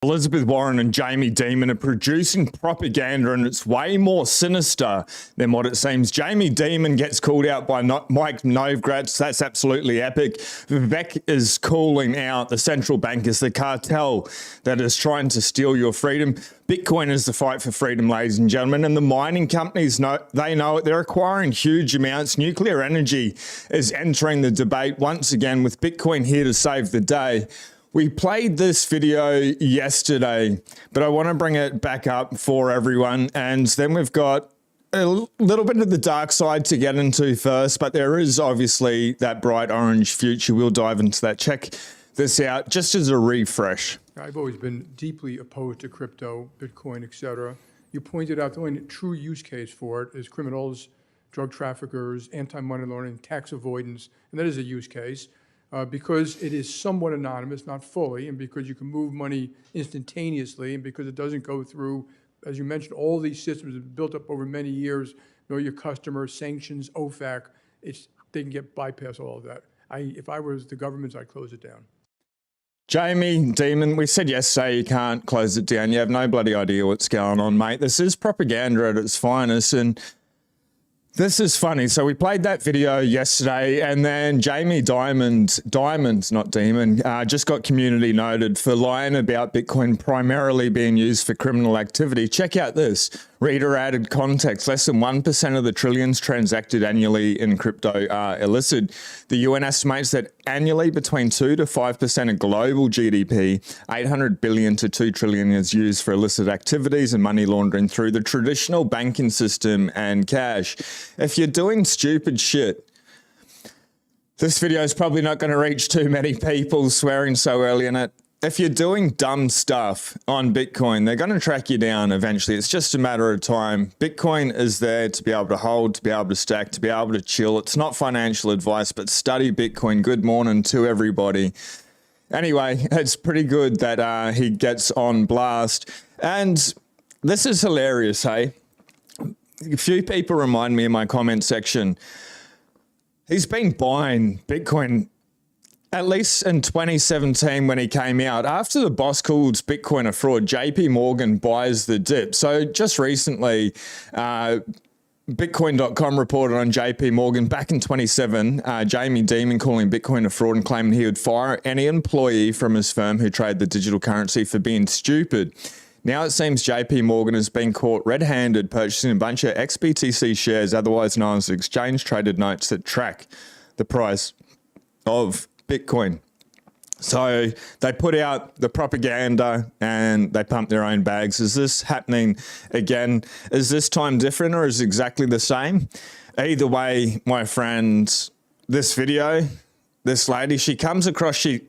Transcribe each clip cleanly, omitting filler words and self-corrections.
Elizabeth Warren and Jamie Dimon are producing propaganda, and it's way more sinister than what it seems. Jamie Dimon gets called out by Mike Novogratz. That's absolutely epic. Vivek is calling out the central bank as the cartel that is trying to steal your freedom. Bitcoin is the fight for freedom, ladies and gentlemen, and the mining companies know it. They're acquiring huge amounts. Nuclear energy is entering the debate once again, with Bitcoin here to save the day. We played this video yesterday, but I want to bring it back up for everyone. And then we've got a little bit of the dark side to get into first, but there is obviously that bright orange future. We'll dive into that. Check this out just as a refresh. I've always been deeply opposed to crypto, Bitcoin, etc. You pointed out the only true use case for it is criminals, drug traffickers, anti-money laundering, tax avoidance, and that is a use case. Because it is somewhat anonymous, not fully, and because you can move money instantaneously, and because it doesn't go through, as you mentioned, all these systems have built up over many years, know your customers, sanctions, OFAC, they can bypass all of that. If I was the government, I'd close it down. Jamie Dimon, we said yesterday you can't close it down. You have no bloody idea what's going on, mate. This is propaganda at its finest, and this is funny. So we played that video yesterday, and then Jamie Dimon, just got community noted for lying about Bitcoin primarily being used for criminal activity. Check out this. Reader added context. Less than 1% of the trillions transacted annually in crypto are illicit. The UN estimates that annually between 2 to 5% of global GDP, 800 billion to 2 trillion is used for illicit activities and money laundering through the traditional banking system and cash. If you're doing stupid shit, this video is probably not going to reach too many people, swearing so early in it. If you're doing dumb stuff on Bitcoin, they're going to track you down eventually. It's just a matter of time. Bitcoin is there to be able to hold, to be able to stack, to be able to chill. It's not financial advice, but study Bitcoin. Good morning to everybody. Anyway, it's pretty good that he gets on blast. And this is hilarious, hey? A few people remind me in my comment section, he's been buying Bitcoin at least in 2017 when he came out. After the boss called Bitcoin a fraud, JP Morgan buys the dip. So just recently, Bitcoin.com reported on JP Morgan back in 2017, Jamie Dimon calling Bitcoin a fraud and claiming he would fire any employee from his firm who traded the digital currency for being stupid. Now it seems JP Morgan has been caught red-handed purchasing a bunch of XBTC shares, otherwise known as exchange-traded notes that track the price of Bitcoin. So they put out the propaganda and they pump their own bags. Is this happening again? Is this time different, or is it exactly the same? Either way, my friends, this video, this lady, she comes across, I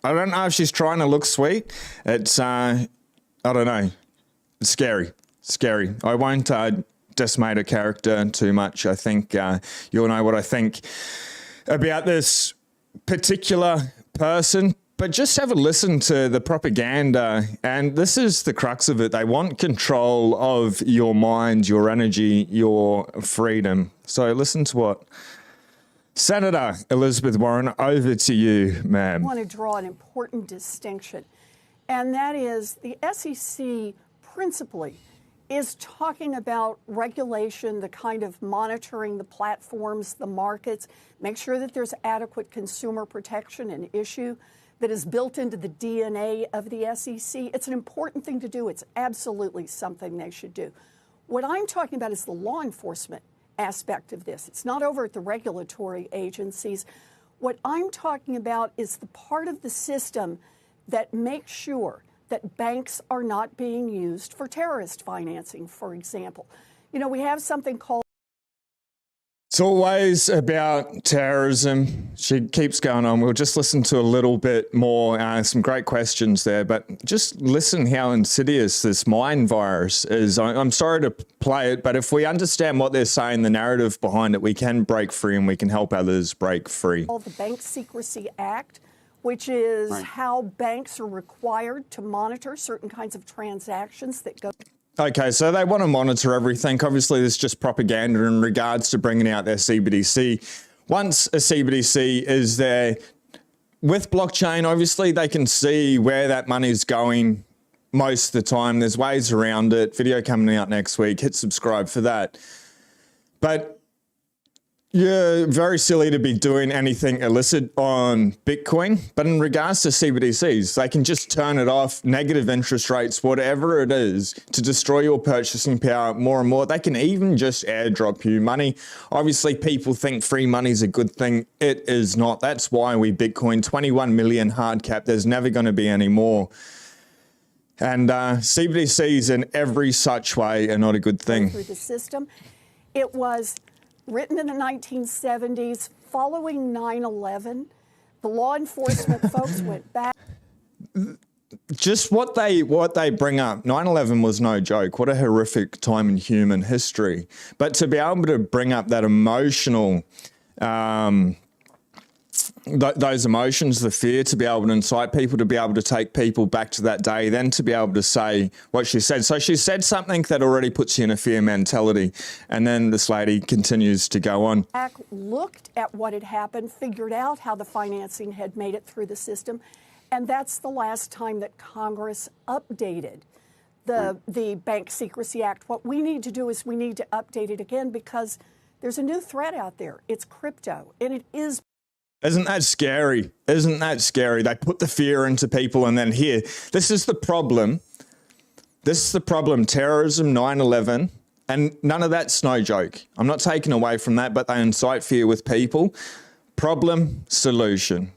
don't know if she's trying to look sweet. It's, I don't know. It's scary. Scary. I won't decimate her character too much. I think you'll know what I think about this particular person, but just have a listen to the propaganda. And this is the crux of it. They want control of your mind, your energy, your freedom. So listen to what Senator Elizabeth Warren, over to you, ma'am. I want to draw an important distinction, and that is the SEC principally is talking about regulation, the kind of monitoring the platforms, the markets, make sure that there's adequate consumer protection, an issue that is built into the DNA of the SEC. It's an important thing to do. It's absolutely something they should do. What I'm talking about is the law enforcement aspect of this. It's not over at the regulatory agencies. What I'm talking about is the part of the system that makes sure that banks are not being used for terrorist financing, for example. You know, we have something called... It's always about terrorism. She keeps going on. We'll just listen to a little bit more. Some great questions there, but just listen how insidious this mind virus is. I'm sorry to play it, but if we understand what they're saying, the narrative behind it, we can break free and we can help others break free. The Bank Secrecy Act, which is how banks are required to monitor certain kinds of transactions that go... Okay, so they want to monitor everything. Obviously, this is just propaganda in regards to bringing out their CBDC. Once a CBDC is there with blockchain, obviously they can see where that money is going most of the time. There's ways around it. Video coming out next week. Hit subscribe for that. But you're very silly to be doing anything illicit on Bitcoin. But in regards to CBDCs, they can just turn it off, negative interest rates, whatever it is, to destroy your purchasing power more and more. They can even just airdrop you money. Obviously, people think free money is a good thing. It is not. That's why we Bitcoin 21 million hard cap. There's never going to be any more. And CBDCs in every such way are not a good thing. Through the system. It was written in the 1970s, following 9/11. The law enforcement folks went back. Just what they bring up. 9/11 was no joke. What a horrific time in human history. But to be able to bring up that emotional, those emotions, the fear, to be able to incite people, to be able to take people back to that day, then to be able to say what she said. So she said something that already puts you in a fear mentality. And then this lady continues to go on. Looked at what had happened, figured out how the financing had made it through the system. And that's the last time that Congress updated the Bank Secrecy Act. What we need to do is we need to update it again because there's a new threat out there. It's crypto, and it is. Isn't that scary? Isn't that scary? They put the fear into people, and then here, this is the problem. This is the problem. Terrorism, 9/11, and none of that's no joke. I'm not taking away from that, but they incite fear with people. Problem, solution.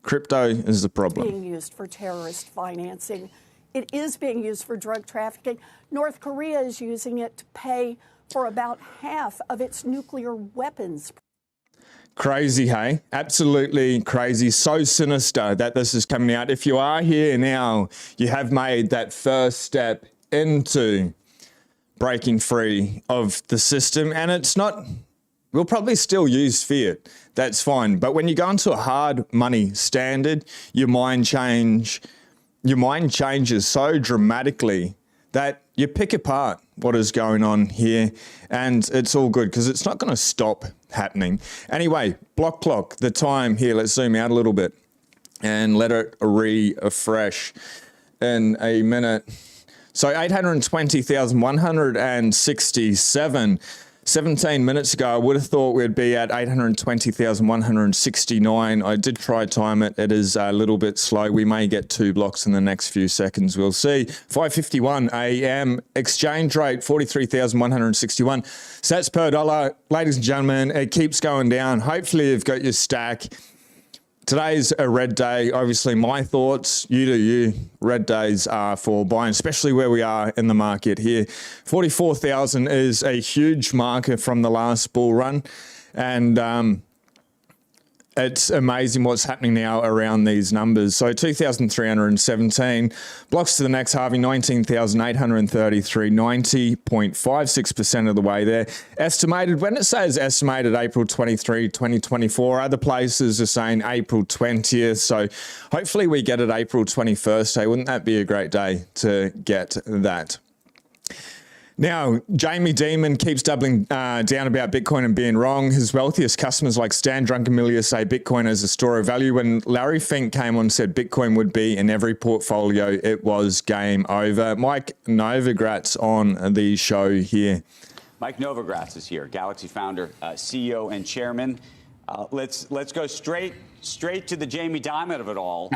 Crypto is the problem. Being used for terrorist financing. It is being used for drug trafficking. North Korea is using it to pay for about half of its nuclear weapons. Crazy, hey? Absolutely crazy. So sinister that this is coming out. If you are here now, you have made that first step into breaking free of the system. And it's not, we'll probably still use fiat. That's fine. But when you go into a hard money standard, your mind changes so dramatically that you pick apart what is going on here, and it's all good because it's not going to stop happening. Anyway, block clock, the time here, let's zoom out a little bit and let it refresh in a minute. So 820,167. 17 minutes ago, I would have thought we'd be at 820,169. I did try time it. It is a little bit slow. We may get 2 blocks in the next few seconds. We'll see. 5:51 a.m. Exchange rate, 43,161. Sats per dollar. Ladies and gentlemen, it keeps going down. Hopefully you've got your stack. Today's a red day. Obviously, my thoughts, you do you. Red days are for buying, especially where we are in the market here. 44,000 is a huge marker from the last bull run. And it's amazing what's happening now around these numbers. So 2,317 blocks to the next halving, 19,833, 90.56% of the way there. Estimated, when it says estimated April 23, 2024, other places are saying April 20th. So hopefully we get it April 21st. Hey, wouldn't that be a great day to get that? Now, Jamie Dimon keeps doubling down about Bitcoin and being wrong. His wealthiest customers like Stan Druckenmiller say Bitcoin is a store of value. When Larry Fink came on and said Bitcoin would be in every portfolio, it was game over. Mike Novogratz on the show here. Mike Novogratz is here, Galaxy founder, CEO, and chairman. Let's go straight to the Jamie Dimon of it all.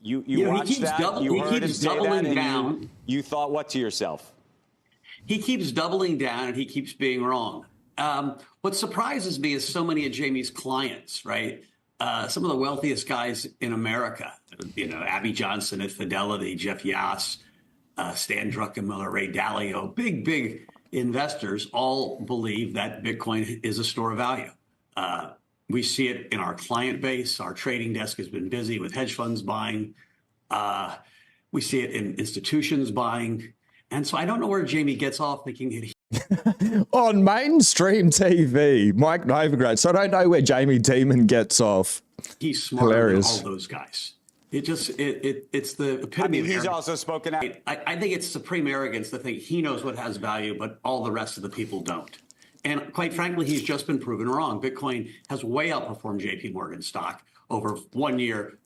You watched that, you heard him say that, and you thought what to yourself? He keeps doubling down and he keeps being wrong. What surprises me is so many of Jamie's clients, right? Some of the wealthiest guys in America, Abby Johnson at Fidelity, Jeff Yass, Stan Druckenmiller, Ray Dalio, big investors all believe that Bitcoin is a store of value. We see it in our client base. Our trading desk has been busy with hedge funds buying. We see it in institutions buying. And so I don't know where Jamie gets off thinking that on mainstream TV, Mike Novogratz. So I don't know where Jamie Dimon gets off. He's smarter Hilarious. than all those guys. It's the epitome of he's arrogance. also spoken out. I think it's supreme arrogance to think he knows what has value, but all the rest of the people don't. And quite frankly, he's just been proven wrong. Bitcoin has way outperformed JP Morgan stock, over 1 year.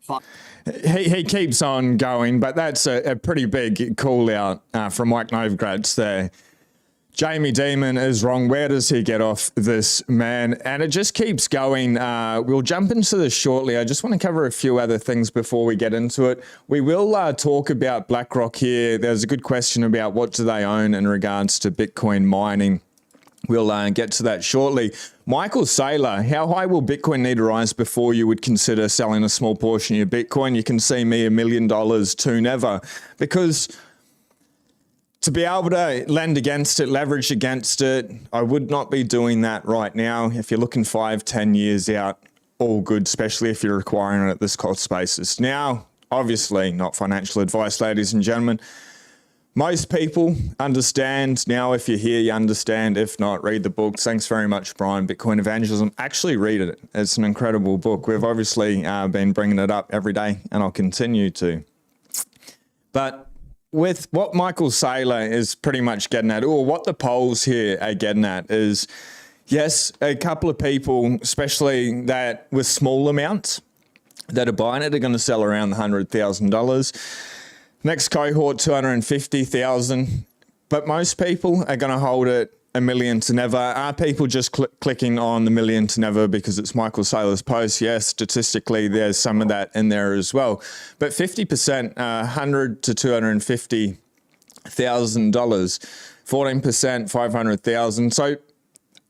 He keeps on going, but that's a pretty big call out from Mike Novogratz there. Jamie Dimon is wrong. Where does he get off this man? And it just keeps going. We'll jump into this shortly. I just want to cover a few other things before we get into it. We will talk about BlackRock here. There's a good question about what do they own in regards to Bitcoin mining. We'll get to that shortly. Michael Saylor, how high will Bitcoin need to rise before you would consider selling a small portion of your Bitcoin? You can see me $1 million to never, because to be able to lend against it, leverage against it, I would not be doing that right now. If you're looking 5-10 years out, all good, especially if you're acquiring it at this cost basis. Now, obviously not financial advice, ladies and gentlemen. Most people understand. Now, if you're here, you understand. If not, read the book. Thanks very much, Brian. Bitcoin Evangelism. Actually read it. It's an incredible book. We've obviously been bringing it up every day, and I'll continue to. But with what Michael Saylor is pretty much getting at, or what the polls here are getting at, is, yes, a couple of people, especially that with small amounts that are buying it, are going to sell around $100,000. Next cohort, 250,000. But most people are going to hold it $1 million to never. Are people just clicking on the $1 million to never because it's Michael Saylor's post? Yes, statistically, there's some of that in there as well. But 50%, $100,000 to $250,000, 14%, $500,000. So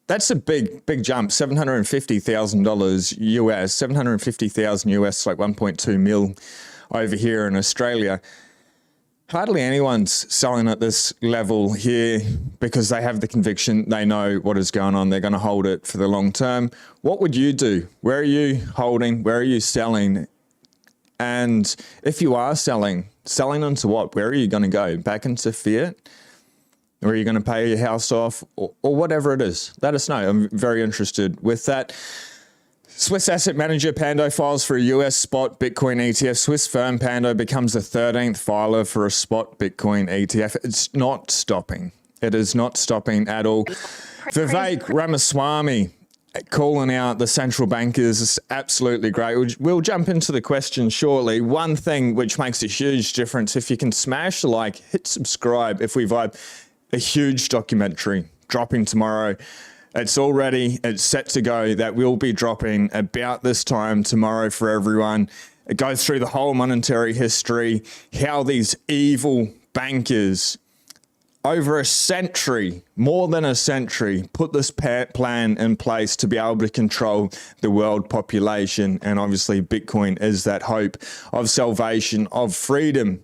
that's a big jump. $750,000 US, $750,000 US, like 1.2 mil over here in Australia. Hardly anyone's selling at this level here because they have the conviction they know what is going on. They're going to hold it for the long term. What would you do? Where are you holding? Where are you selling? And if you are selling onto what? Where are you going to go? Back into fiat? Or are you going to pay your house off? Or whatever it is. Let us know. I'm very interested with that. Swiss asset manager Pando files for a US spot Bitcoin ETF. Swiss firm Pando becomes the 13th filer for a spot Bitcoin ETF. It's not stopping. It is not stopping at all. Vivek Ramaswamy calling out the central bankers is absolutely great. We'll jump into the question shortly. One thing which makes a huge difference, if you can smash the like, hit subscribe if we vibe. A huge documentary dropping tomorrow. It's set to go. That will be dropping about this time tomorrow for everyone. It goes through the whole monetary history, how these evil bankers over a century, more than a century, put this plan in place to be able to control the world population. And obviously Bitcoin is that hope of salvation, of freedom.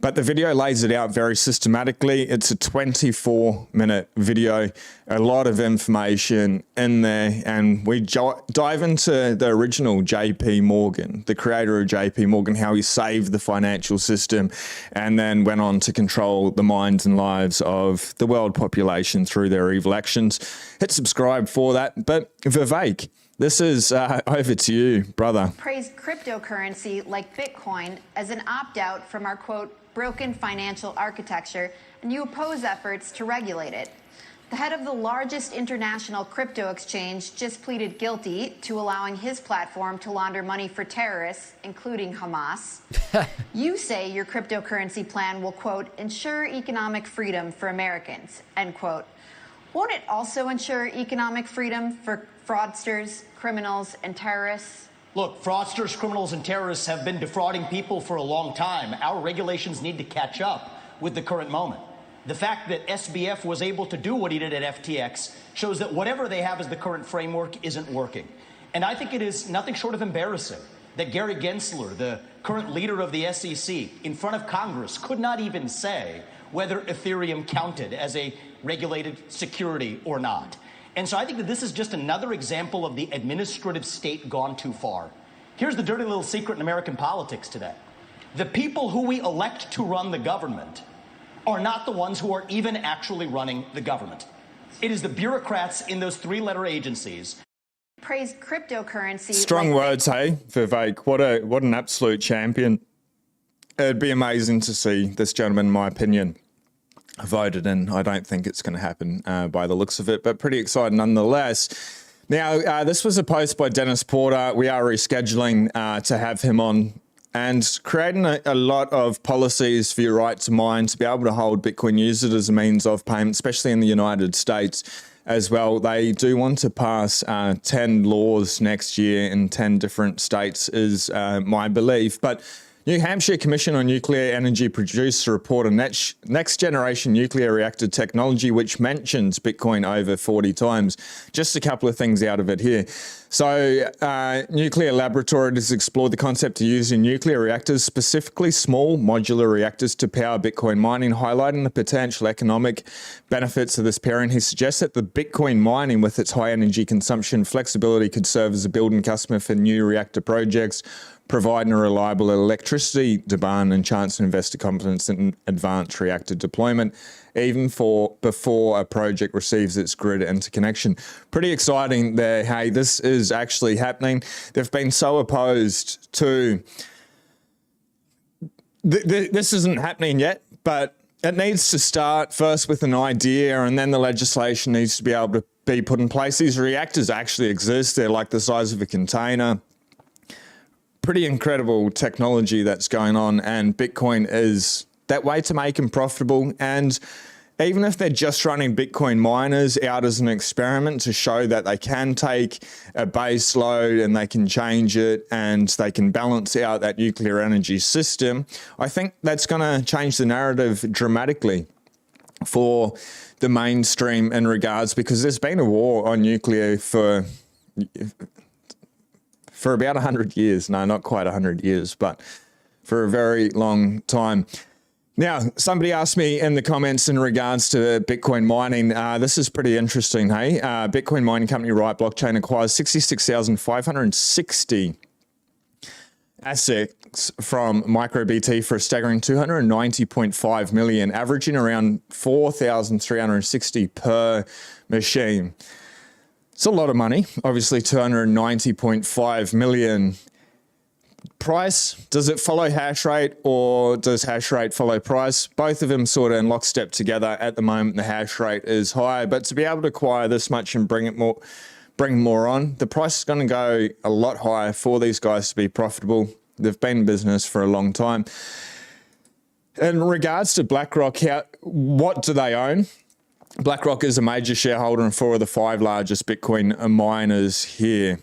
But the video lays it out very systematically. It's a 24-minute video, a lot of information in there. And we dive into the original JP Morgan, the creator of JP Morgan, how he saved the financial system and then went on to control the minds and lives of the world population through their evil actions. Hit subscribe for that. But Vivek, this is over to you, brother. Praise cryptocurrency like Bitcoin as an opt-out from our, quote, broken financial architecture, and you oppose efforts to regulate it. The head of the largest international crypto exchange just pleaded guilty to allowing his platform to launder money for terrorists, including Hamas. You say your cryptocurrency plan will, quote, ensure economic freedom for Americans, end quote. Won't it also ensure economic freedom for fraudsters, criminals, and terrorists? Look, fraudsters, criminals, and terrorists have been defrauding people for a long time. Our regulations need to catch up with the current moment. The fact that SBF was able to do what he did at FTX shows that whatever they have as the current framework isn't working. And I think it is nothing short of embarrassing that Gary Gensler, the current leader of the SEC, in front of Congress, could not even say whether Ethereum counted as a regulated security or not. And so I think that this is just another example of the administrative state gone too far. Here's the dirty little secret in American politics today. The people who we elect to run the government are not the ones who are even actually running the government. It is the bureaucrats in those three-letter agencies. Praise cryptocurrency. Strong words, hey, Vivek. What an absolute champion. It'd be amazing to see this gentleman, in my opinion, voted in. I don't think it's going to happen by the looks of it, but pretty exciting nonetheless. Now, this was a post by Dennis Porter. We are rescheduling to have him on and creating a lot of policies for your right to mine to be able to hold Bitcoin users as a means of payment, especially in the United States as well. They do want to pass 10 laws next year in 10 different states is my belief. But New Hampshire Commission on Nuclear Energy produced a report on next generation nuclear reactor technology, which mentions Bitcoin over 40 times. Just a couple of things out of it here. So Nuclear Laboratory has explored the concept of using nuclear reactors, specifically small modular reactors, to power Bitcoin mining, highlighting the potential economic benefits of this pairing. He suggests that the Bitcoin mining, with its high energy consumption flexibility, could serve as a building customer for new reactor projects, providing a reliable electricity demand and chance to investor confidence in advanced reactor deployment, even before a project receives its grid interconnection. Pretty exciting there. Hey, this is actually happening. They've been so opposed to this isn't happening yet, but it needs to start first with an idea, and then the legislation needs to be able to be put in place. These reactors actually exist. They're like the size of a container. Pretty incredible technology that's going on, and Bitcoin is that way to make them profitable. And even if they're just running Bitcoin miners out as an experiment to show that they can take a base load and they can change it and they can balance out that nuclear energy system, I think that's going to change the narrative dramatically for the mainstream in regards, because there's been a war on nuclear for about 100 years. No, not quite 100 years, but for a very long time. Now, somebody asked me in the comments in regards to Bitcoin mining. This is pretty interesting, hey? Bitcoin mining company Riot Blockchain acquires 66,560 assets from MicroBT for a staggering 290.5 million, averaging around 4,360 per machine. It's a lot of money, obviously 290.5 million. Price, does it follow hash rate, or does hash rate follow price? Both of them sort of in lockstep together. At the moment, the hash rate is high, but to be able to acquire this much and bring more on, the price is going to go a lot higher for these guys to be profitable. They've been in business for a long time. In regards to BlackRock, what do they own? BlackRock is a major shareholder in 4 of the 5 largest Bitcoin miners here.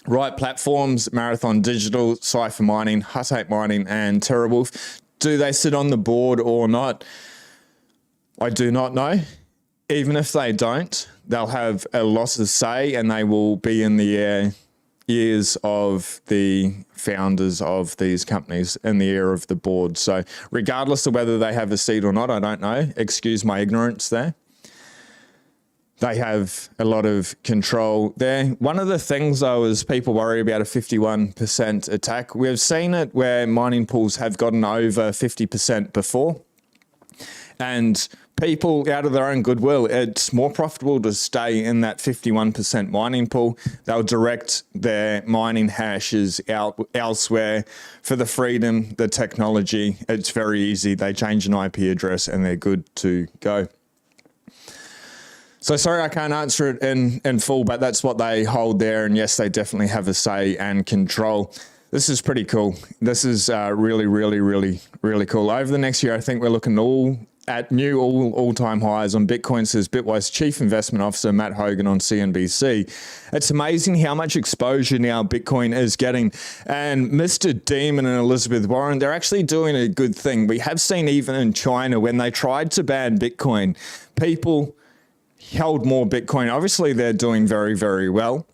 Riot Platforms, Marathon Digital, Cypher Mining, Hut 8 Mining, and TeraWulf. Do they sit on the board or not? I do not know. Even if they don't, they'll have a lot of say, and they will be in the ears of the founders of these companies, in the ear of the board. So regardless of whether they have a seat or not, I don't know. Excuse my ignorance there. They have a lot of control there. One of the things, though, is people worry about a 51% attack. We've seen it where mining pools have gotten over 50% before. And people, out of their own goodwill, it's more profitable to stay in that 51% mining pool. They'll direct their mining hashes out elsewhere for the freedom, the technology. It's very easy. They change an IP address and they're good to go. So sorry I can't answer it in full, but that's what they hold there. And yes, they definitely have a say and control. This is pretty cool. This is really, really, really, really cool. Over the next year, I think we're looking at new all-time highs on Bitcoin, says Bitwise Chief Investment Officer Matt Hogan on CNBC. It's amazing how much exposure now Bitcoin is getting. And Mr. Dimon and Elizabeth Warren, they're actually doing a good thing. We have seen even in China, when they tried to ban Bitcoin, people held more Bitcoin. Obviously, they're doing very, very well.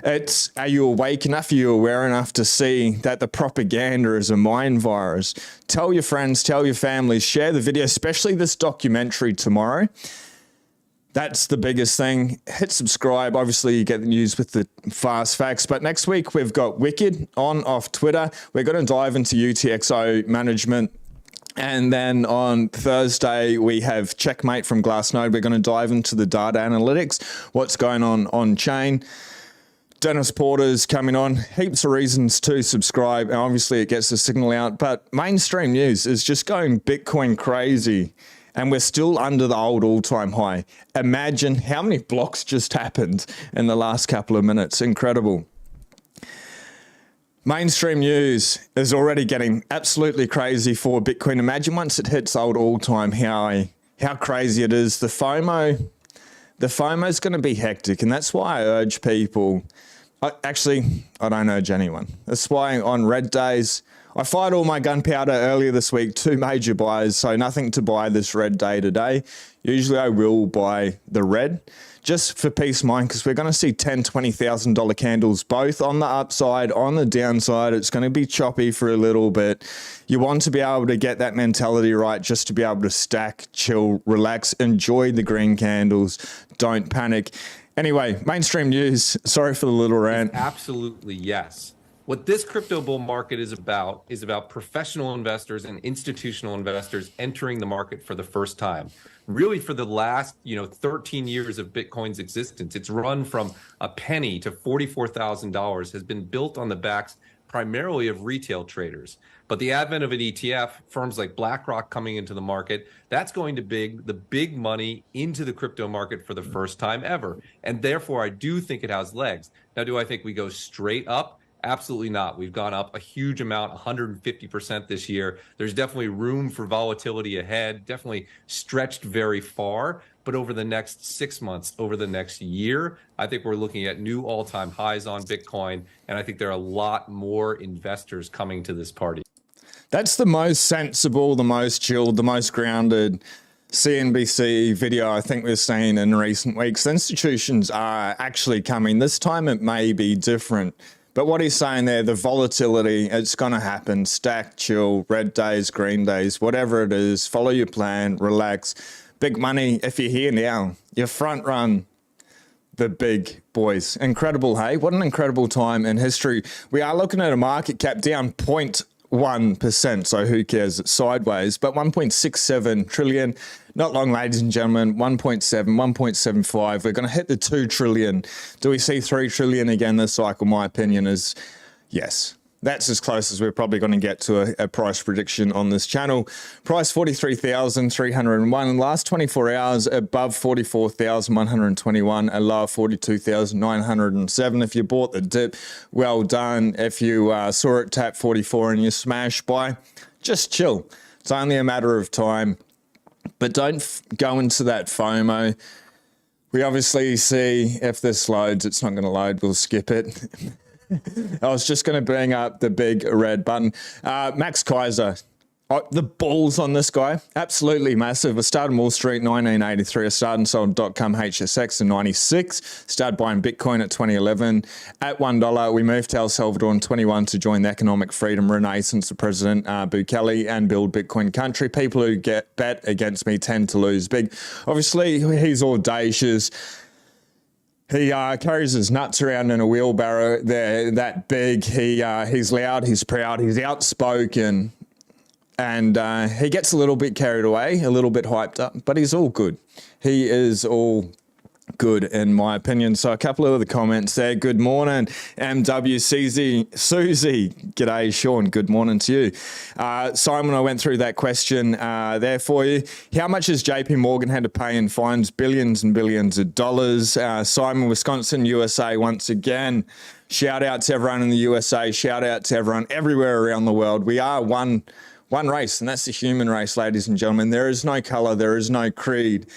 Are you awake enough? Are you aware enough to see that the propaganda is a mind virus? Tell your friends, tell your families, share the video, especially this documentary tomorrow. That's the biggest thing. Hit subscribe. Obviously, you get the news with the fast facts. But next week, we've got Wicked off Twitter. We're going to dive into UTXO management. And then on Thursday, we have Checkmate from Glassnode. We're going to dive into the data analytics, what's going on chain. Dennis Porter's coming on. Heaps of reasons to subscribe. And obviously, it gets the signal out. But mainstream news is just going Bitcoin crazy and we're still under the old all-time high. Imagine how many blocks just happened in the last couple of minutes. Incredible. Mainstream news is already getting absolutely crazy for Bitcoin. Imagine once it hits old all-time high, how crazy it is. The FOMO is going to be hectic, and that's why I urge people. I don't urge anyone. That's why on red days, I fired all my gunpowder earlier this week, 2 major buys, so nothing to buy this red day today. Usually I will buy the red, just for peace of mind, because we're going to see $10,000, $20,000 candles, both on the upside, on the downside. It's going to be choppy for a little bit. You want to be able to get that mentality right, just to be able to stack, chill, relax, enjoy the green candles. Don't panic. Anyway, mainstream news. Sorry for the little rant. Absolutely, yes. What this crypto bull market is about professional investors and institutional investors entering the market for the first time. Really, for the last 13 years of Bitcoin's existence, it's run from a penny to $44,000, has been built on the backs primarily of retail traders. But the advent of an ETF, firms like BlackRock coming into the market, that's going to the big money into the crypto market for the first time ever. And therefore, I do think it has legs. Now, do I think we go straight up? Absolutely not. We've gone up a huge amount, 150% this year. There's definitely room for volatility ahead, definitely stretched very far. But over the next 6 months, over the next year, I think we're looking at new all-time highs on Bitcoin. And I think there are a lot more investors coming to this party. That's the most sensible, the most chilled, the most grounded CNBC video I think we've seen in recent weeks. The institutions are actually coming. This time it may be different. But what he's saying there, the volatility, it's going to happen. Stack, chill, red days, green days, whatever it is, follow your plan, relax. Big money, if you're here now, you front run the big boys. Incredible, hey? What an incredible time in history. We are looking at a market cap down 0.1%, so who cares? It's sideways, but 1.67 trillion. Not long, ladies and gentlemen, 1.7, 1.75. We're going to hit the 2 trillion. Do we see 3 trillion again this cycle? My opinion is yes. That's as close as we're probably going to get to a price prediction on this channel. Price 43,301 in the last 24 hours, above 44,121, a low of 42,907. If you bought the dip, well done. If you saw it tap 44 and you smash buy, just chill. It's only a matter of time. But don't go into that FOMO. We obviously see if this loads, it's not going to load. We'll skip it. I was just going to bring up the big red button. Max Kaiser. The balls on this guy, absolutely massive. I started Wall Street 1983. I started and sold .com HSX in 96. Started buying Bitcoin at 2011. At $1, we moved to El Salvador in 21 to join the economic freedom renaissance of President Bukele and build Bitcoin country. People who bet against me tend to lose big. Obviously, he's audacious. He carries his nuts around in a wheelbarrow. They're that big. He's loud. He's proud. He's outspoken. And he gets a little bit carried away, a little bit hyped up, but he's all good. He is all good, in my opinion. So a couple of other comments there. Good morning, MWCZ Susie. G'day, Sean. Good morning to you. Simon, I went through that question there for you. How much has JP Morgan had to pay in fines? Billions and billions of dollars. Simon, Wisconsin, USA, once again. Shout out to everyone in the USA. Shout out to everyone everywhere around the world. We are one race, and that's the human race, ladies and gentlemen. There is no color, there is no creed.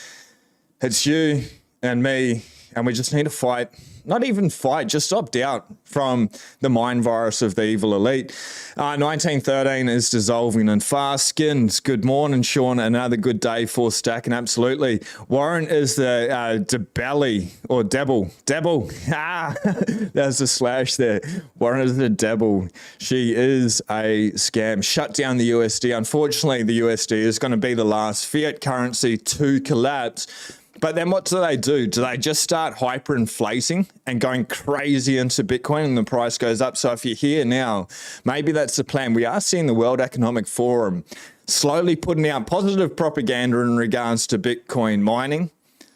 It's you and me, and we just need to fight. Not even fight, just opt out from the mind virus of the evil elite. 1913 is dissolving in fast. Skins, good morning, Sean. Another good day for stacking, absolutely. Warren is the debelly, or Debble. There's a slash there. Warren is the Debble. She is a scam. Shut down the USD. Unfortunately, the USD is going to be the last fiat currency to collapse. But then what do? Do they just start hyperinflating and going crazy into Bitcoin and the price goes up? So if you're here now, maybe that's the plan. We are seeing the World Economic Forum slowly putting out positive propaganda in regards to Bitcoin mining.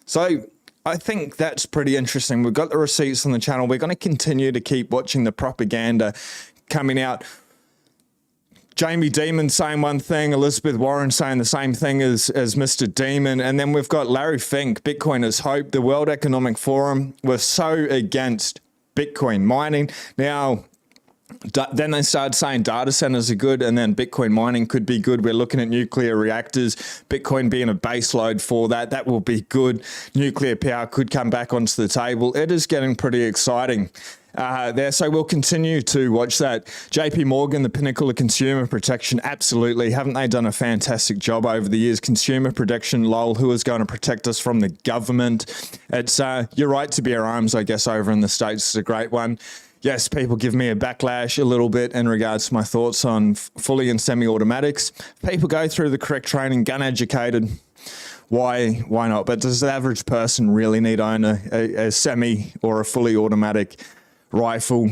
So I think that's pretty interesting. We've got the receipts on the channel. We're going to continue to keep watching the propaganda coming out. Jamie Dimon saying one thing, Elizabeth Warren saying the same thing as Mr. Dimon, and then we've got Larry Fink, Bitcoiners Hope, the World Economic Forum were so against Bitcoin mining. Now, then they started saying data centers are good, and then Bitcoin mining could be good. We're looking at nuclear reactors, Bitcoin being a base load for that. That will be good. Nuclear power could come back onto the table. It is getting pretty exciting there. So we'll continue to watch that. JP Morgan, the pinnacle of consumer protection. Absolutely. Haven't they done a fantastic job over the years? Consumer protection, lol, who is going to protect us from the government? It's your right to bear arms, I guess, over in the States is a great one. Yes, people give me a backlash a little bit in regards to my thoughts on fully and semi-automatics. People go through the correct training, gun educated. Why not? But does the average person really need to own a semi or a fully automatic rifle?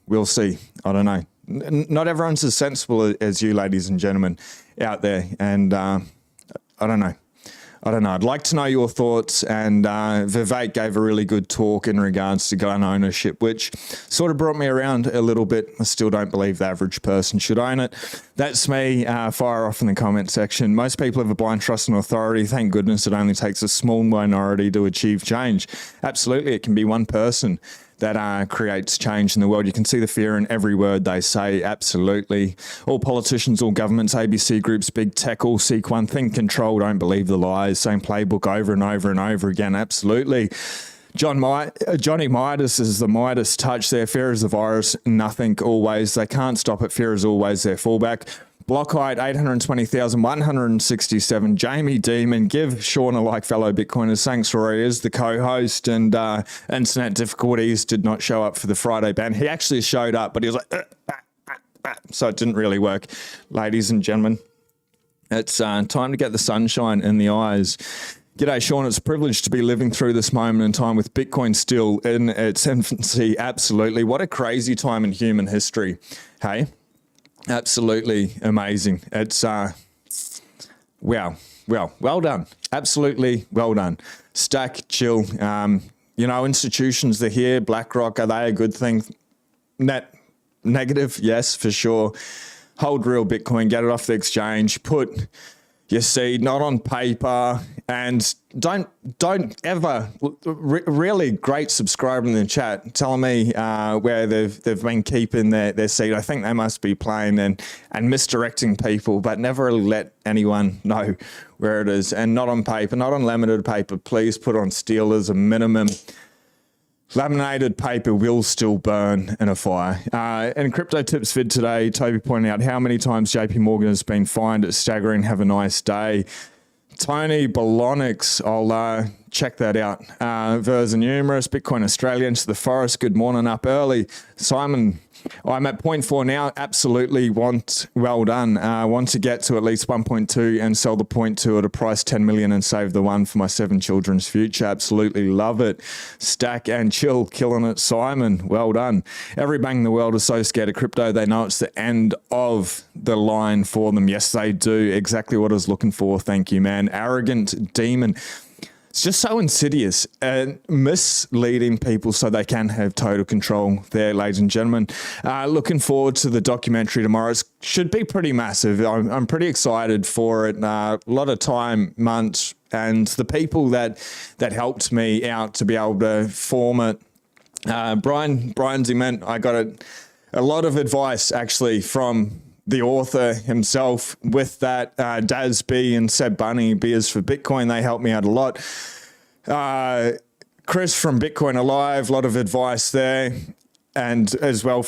We'll see. I don't know. Not everyone's as sensible as you, ladies and gentlemen, out there. And I don't know. I'd like to know your thoughts. And Vivek gave a really good talk in regards to gun ownership, which sort of brought me around a little bit. I still don't believe the average person should own it. That's me. Fire off in the comment section. Most people have a blind trust in authority. Thank goodness it only takes a small minority to achieve change. Absolutely, it can be one person that creates change in the world. You can see the fear in every word they say. Absolutely. All politicians, all governments, ABC groups, big tech, all seek one thing: control. Don't believe the lies. Same playbook over and over and over again. Absolutely. Johnny Midas is the Midas touch there. Fear is the virus. Nothing always. They can't stop it. Fear is always their fallback. Block height 820,167. Jamie Dimon, give Sean a like, fellow Bitcoiners. Thanks, Rory, is the co-host, and internet difficulties did not show up for the Friday ban. He actually showed up, but he was like, so it didn't really work. Ladies and gentlemen, it's time to get the sunshine in the eyes. G'day, Sean. It's a privilege to be living through this moment in time with Bitcoin still in its infancy. Absolutely. What a crazy time in human history. Hey? Absolutely amazing. It's, wow. Well done. Absolutely well done. Stack, chill. Institutions are here. BlackRock, are they a good thing? Negative? Yes, for sure. Hold real Bitcoin, get it off the exchange, put your seed not on paper, and don't ever, really great subscriber in the chat telling me where they've been keeping their seed. I think they must be playing and misdirecting people, but never let anyone know where it is. And not on paper, not on laminated paper. Please put on steel as a minimum. Laminated paper will still burn in a fire. In Crypto Tips vid today, Toby pointed out how many times JP Morgan has been fined. It's staggering. Have a nice day. Tony Bolonix, I'll check that out. Vers are numerous. Bitcoin Australia into the forest. Good morning, up early. Simon, I'm at 0.4 now. Absolutely well done. Want to get to at least 1.2 and sell the 0.2 at a price 10 million and save the one for my 7 children's future. Absolutely love it. Stack and chill, killing it. Simon, well done. Every bank in the world is so scared of crypto. They know it's the end of the line for them. Yes, they do. Exactly what I was looking for. Thank you, man. Arrogant demon. It's just so insidious and misleading people so they can have total control there, ladies and gentlemen. Looking forward to the documentary tomorrow. It should be pretty massive. I'm pretty excited for it. A lot of time, months, and the people that helped me out to be able to form it. Brian Zement, I got a lot of advice actually from the author himself with that. Daz B and Seb Bunny, Beers for Bitcoin, they helped me out a lot. Chris from Bitcoin Alive, a lot of advice there. And as well,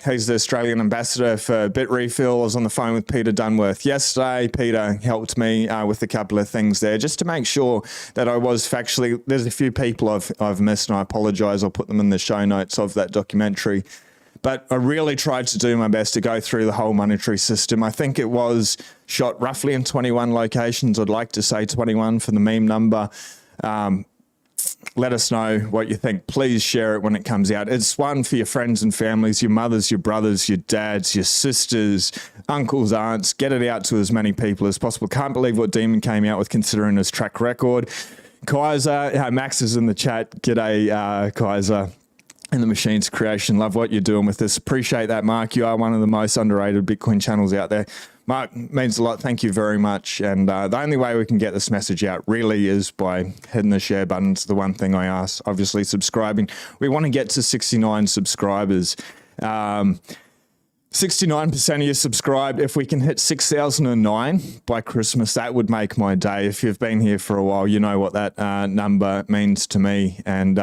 he's the Australian ambassador for Bitrefill. I was on the phone with Peter Dunworth yesterday. Peter helped me with a couple of things there just to make sure that I was factually. There's a few people I've missed, and I apologize. I'll put them in the show notes of that documentary. But I really tried to do my best to go through the whole monetary system. I think it was shot roughly in 21 locations. I'd like to say 21 for the meme number. Let us know what you think. Please share it when it comes out. It's one for your friends and families, your mothers, your brothers, your dads, your sisters, uncles, aunts. Get it out to as many people as possible. Can't believe what Dimon came out with considering his track record. Kaiser, Max is in the chat. G'day, Kaiser. and the Machines Creation. Love what you're doing with this. Appreciate that, Mark. You are one of the most underrated Bitcoin channels out there. Mark, means a lot. Thank you very much. And the only way we can get this message out really is by hitting the share button. It's the one thing I ask. Obviously, subscribing. We want to get to 69 subscribers. 69% of you subscribed. If we can hit 6,009 by Christmas, that would make my day. If you've been here for a while, you know what that number means to me. And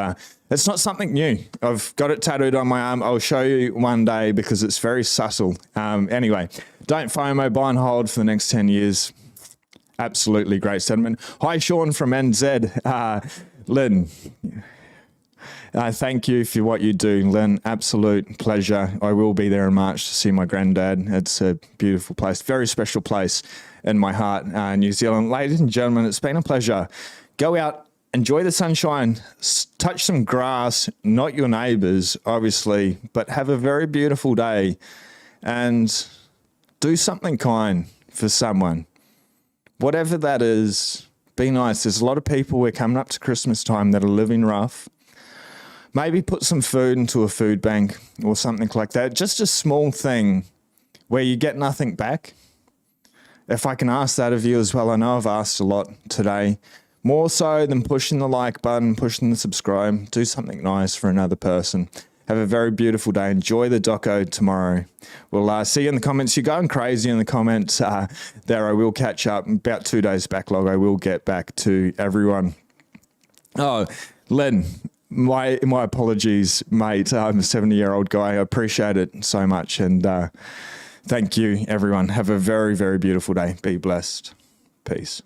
it's not something new. I've got it tattooed on my arm. I'll show you one day because it's very subtle. Anyway, don't FOMO, buy and hold for the next 10 years. Absolutely great sentiment. Hi, Sean from NZ. Lynn. Thank you for what you do, Lynn. Absolute pleasure. I will be there in March to see my granddad. It's a beautiful place, very special place in my heart, New Zealand. Ladies and gentlemen, it's been a pleasure. Go out, enjoy the sunshine, touch some grass, not your neighbours, obviously, but have a very beautiful day and do something kind for someone. Whatever that is, be nice. There's a lot of people, we're coming up to Christmas time, that are living rough. Maybe put some food into a food bank or something like that. Just a small thing where you get nothing back. If I can ask that of you as well, I know I've asked a lot today. More so than pushing the like button, pushing the subscribe, do something nice for another person. Have a very beautiful day. Enjoy the doco tomorrow. We'll see you in the comments. You're going crazy in the comments there. I will catch up. About 2 days backlog. I will get back to everyone. Oh, Len. My apologies, mate. I'm a 70-year-old guy. I appreciate it so much. And thank you, everyone. Have a very, very beautiful day. Be blessed. Peace.